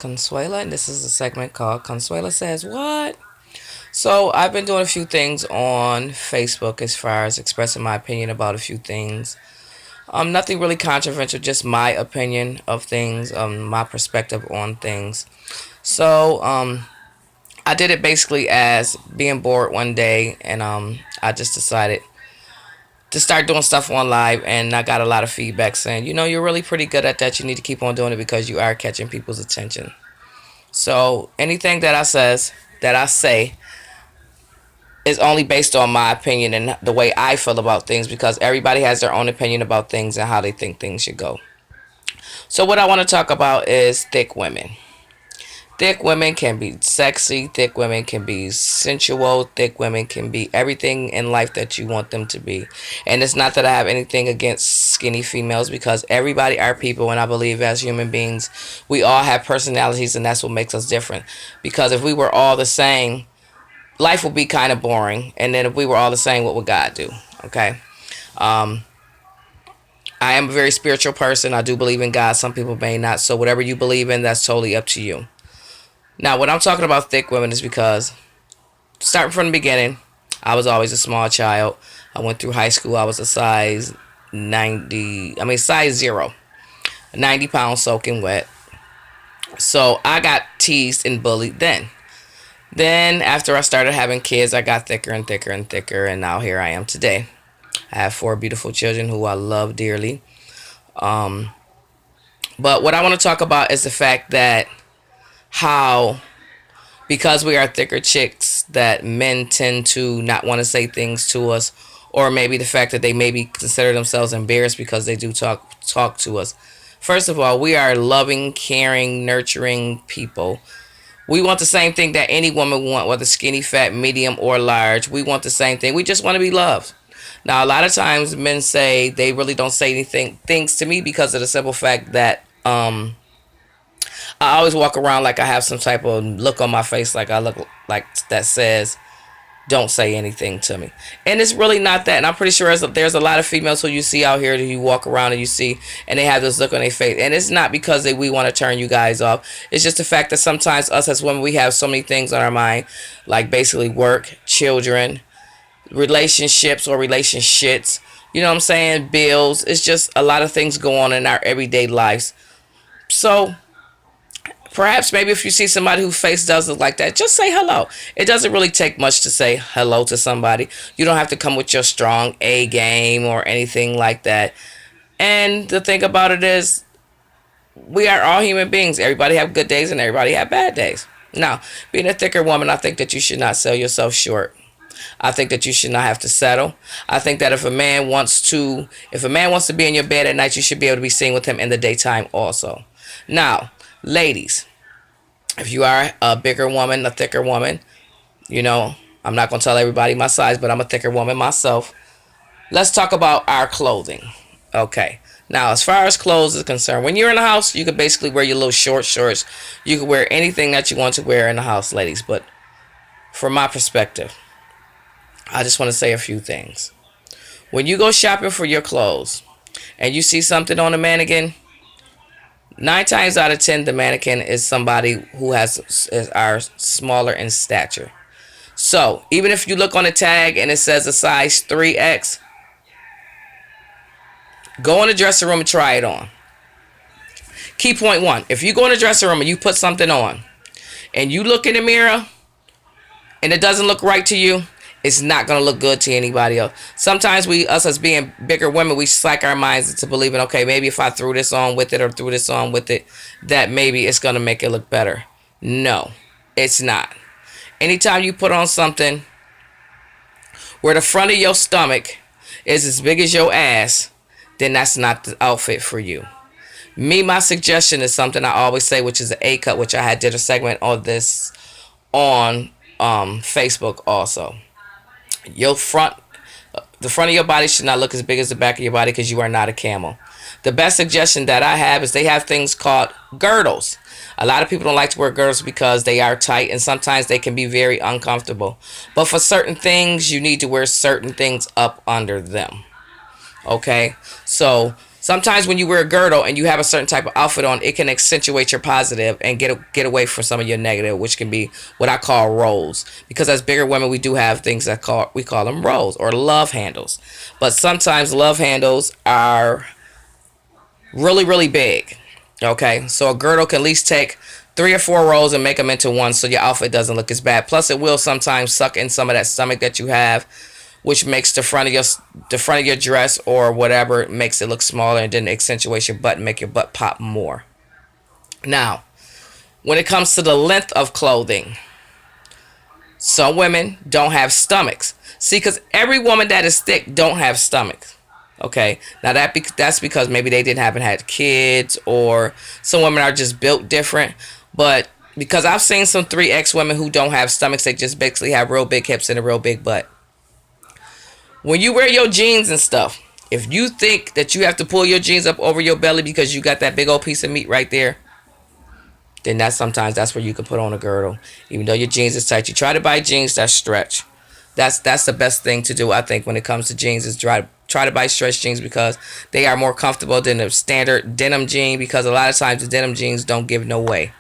Consuela, and this is a segment called Consuela Says What? So, I've been doing a few things on Facebook as far as expressing my opinion about a few things. Nothing really controversial, just my opinion of things, my perspective on things. So, I did it basically as being bored one day, and I just decided to start doing stuff on live, and I got a lot of feedback saying, you're really pretty good at that. You need to keep on doing it because you are catching people's attention. So anything that I say is only based on my opinion and the way I feel about things because everybody has their own opinion about things and how they think things should go. So what I want to talk about is thick women. Thick women can be sexy, thick women can be sensual, thick women can be everything in life that you want them to be. And it's not that I have anything against skinny females because everybody are people, and I believe as human beings we all have personalities, and that's what makes us different. Because if we were all the same, life would be kind of boring, and then if we were all the same, what would God do? Okay. Um I am a very spiritual person. I do believe in God. Some people may not. So whatever you believe in, that's totally up to you. Now, when I'm talking about thick women is because starting from the beginning, I was always a small child. I went through high school. I was a size 90, I mean, size 0, 90 pounds soaking wet. So I got teased and bullied then. Then, after I started having kids, I got thicker and thicker and thicker, and now here I am today. I have 4 beautiful children who I love dearly. Um, but what I want to talk about is the fact that how because we are thicker chicks that men tend to not want to say things to us, or maybe the fact that they maybe consider themselves embarrassed because they do talk to us. First of all, we are loving, caring, nurturing people. We want the same thing that any woman want, whether skinny, fat, medium, or large. We want the same thing. We just want to be loved. Now, a lot of times men say they really don't say anything things to me because of the simple fact that I always walk around like I have some type of look on my face, like I look like that says, "Don't say anything to me," and it's really not that. And I'm pretty sure there's a lot of females who you see out here that you walk around and you see, and they have this look on their face, and it's not because we want to turn you guys off. It's just the fact that sometimes us as women we have so many things on our mind, like basically work, children, relationships or relationships. You know what I'm saying? Bills. It's just a lot of things go on in our everyday lives. So perhaps maybe if you see somebody whose face does look like that, just say hello. It doesn't really take much to say hello to somebody. You don't have to come with your strong A game or anything like that. And the thing about it is, we are all human beings. Everybody have good days and everybody have bad days. Now, being a thicker woman, I think that you should not sell yourself short. I think that you should not have to settle. I think that if a man wants to be in your bed at night, you should be able to be seen with him in the daytime also. Now, ladies, if you are a bigger woman, a thicker woman, you know, I'm not going to tell everybody my size, but I'm a thicker woman myself. Let's talk about our clothing. Okay. Now, as far as clothes is concerned, when you're in the house, you can basically wear your little short shorts. You can wear anything that you want to wear in the house, ladies. But from my perspective, I just want to say a few things. When you go shopping for your clothes and you see something on a mannequin, 9 times out of 10, the mannequin is somebody who are smaller in stature. So even if you look on the tag and it says a size 3X, go in the dressing room and try it on. Key point one: if you go in the dressing room and you put something on, and you look in the mirror and it doesn't look right to you, it's not going to look good to anybody else. Sometimes us as being bigger women, we slack our minds into believing, okay, maybe if I threw this on with it or threw this on with it, that maybe it's going to make it look better. No, it's not. Anytime you put on something where the front of your stomach is as big as your ass, then that's not the outfit for you. My suggestion is something I always say, which is an A cut, which I had did a segment on this on Facebook also. Your front, the front of your body should not look as big as the back of your body because you are not a camel. The best suggestion that I have is they have things called girdles. A lot of people don't like to wear girdles because they are tight and sometimes they can be very uncomfortable. But for certain things, you need to wear certain things up under them. Okay? So Sometimes when you wear a girdle and you have a certain type of outfit on, it can accentuate your positive and get away from some of your negative, which can be what I call rolls. Because as bigger women, we do have things that we call them rolls or love handles. But sometimes love handles are really, really big. Okay, so a girdle can at least take 3 or 4 rolls and make them into one, so your outfit doesn't look as bad. Plus, it will sometimes suck in some of that stomach that you have, which makes the front of your dress or whatever makes it look smaller, and then accentuates your butt and make your butt pop more. Now, when it comes to the length of clothing, some women don't have stomachs. See, because every woman that is thick don't have stomachs. Okay, now that's because maybe they haven't had kids, or some women are just built different. But because I've seen some 3X women who don't have stomachs, they just basically have real big hips and a real big butt. When you wear your jeans and stuff, if you think that you have to pull your jeans up over your belly because you got that big old piece of meat right there, then that's where you can put on a girdle. Even though your jeans is tight, you try to buy jeans that stretch. That's the best thing to do, I think, when it comes to jeans, is try to buy stretch jeans, because they are more comfortable than the standard denim jean, because a lot of times the denim jeans don't give no way.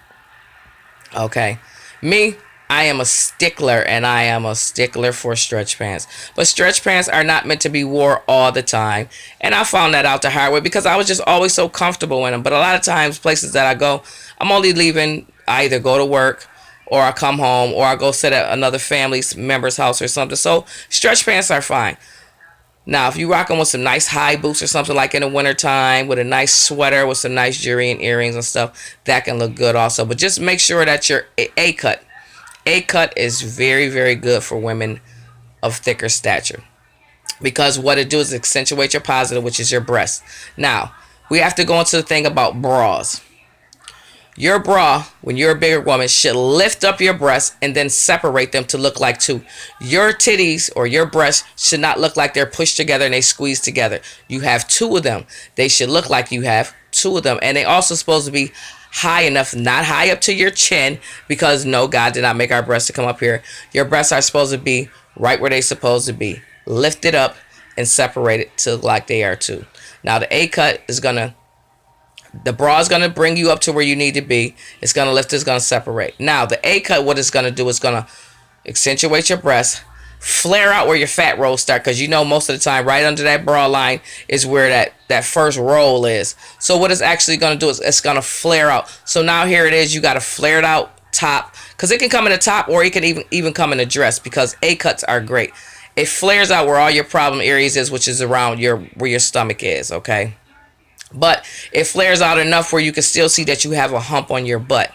Okay, me, I am a stickler, and I am a stickler for stretch pants. But stretch pants are not meant to be wore all the time. And I found that out the hard way, because I was just always so comfortable in them. But a lot of times, places that I go, I'm only leaving, I either go to work, or I come home, or I go sit at another family member's house or something. So stretch pants are fine. Now, if you rock them with some nice high boots or something, like in the wintertime, with a nice sweater with some nice jewelry and earrings and stuff, that can look good also. But just make sure that your A-cut. A-cut is very, very good for women of thicker stature, because what it do is accentuate your positive, which is your breast. Now, we have to go into the thing about bras. Your bra, when you're a bigger woman, should lift up your breasts and then separate them to look like two. Your titties or your breasts should not look like they're pushed together and they squeeze together. You have 2 of them. They should look like you have 2 of them. And they also supposed to be high enough, not high up to your chin, because no, God did not make our breasts to come up here. Your breasts are supposed to be right where they're supposed to be. Lifted up and separated to look like they are too. Now, the A-cut is going to, the bra is going to bring you up to where you need to be. It's going to lift, it's going to separate. Now, the A-cut, what it's going to do is going to accentuate your breasts, flare out where your fat rolls start, because you know most of the time right under that bra line is where that first roll is. So what it's actually going to do is it's going to flare out. So now here it is, you got a flared out top, because it can come in a top, or it can even come in a dress, because A-cuts are great. It flares out where all your problem areas is, which is around where your stomach is, okay? But it flares out enough where you can still see that you have a hump on your butt.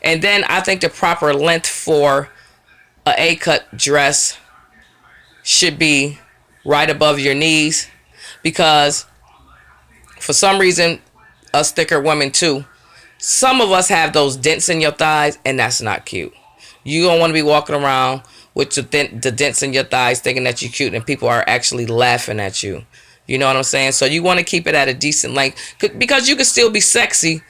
And then I think the proper length for a A-cut dress should be right above your knees, because for some reason, us thicker women too, some of us have those dents in your thighs, and that's not cute. You don't want to be walking around with the dents in your thighs thinking that you're cute, and people are actually laughing at you. You know what I'm saying? So you want to keep it at a decent length, because you can still be sexy,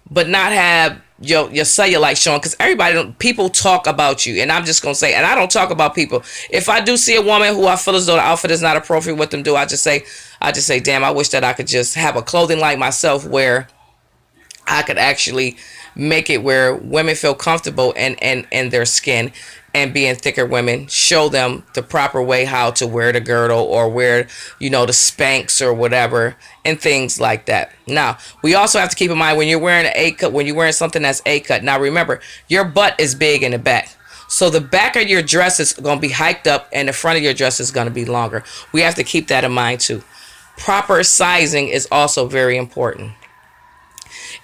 but not have your cellulite showing. Because people talk about you, and I'm just gonna say, and I don't talk about people. If I do see a woman who I feel as though the outfit is not appropriate with them, I just say, damn, I wish that I could just have a clothing like myself, where I could actually make it where women feel comfortable in their skin. And being thicker women, show them the proper way how to wear the girdle, or wear, the Spanx or whatever, and things like that. Now, we also have to keep in mind, when you're wearing an A-cut, when you're wearing something that's A-cut, now remember, your butt is big in the back. So the back of your dress is going to be hiked up, and the front of your dress is going to be longer. We have to keep that in mind too. Proper sizing is also very important.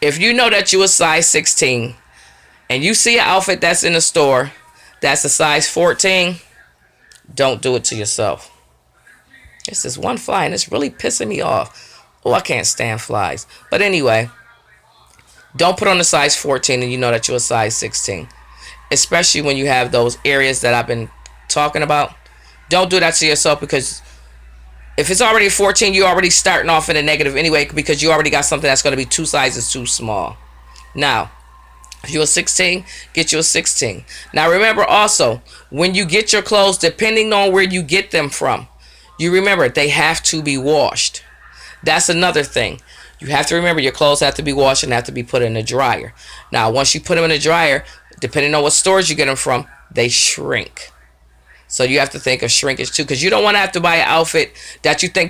If you know that you're a size 16, and you see an outfit that's in the store that's a size 14, don't do it to yourself. This is one fly, and it's really pissing me off. Oh, I can't stand flies. But anyway, don't put on a size 14 and you know that you're a size 16. Especially when you have those areas that I've been talking about. Don't do that to yourself, because if it's already a 14, you're already starting off in a negative anyway, because you already got something that's going to be 2 sizes too small. Now, if you're a 16, get you a 16. Now remember also, when you get your clothes, depending on where you get them from, you remember they have to be washed. That's another thing. You have to remember your clothes have to be washed and have to be put in the dryer. Now, once you put them in the dryer, depending on what stores you get them from, they shrink. So you have to think of shrinkage too, because you don't want to have to buy an outfit that you think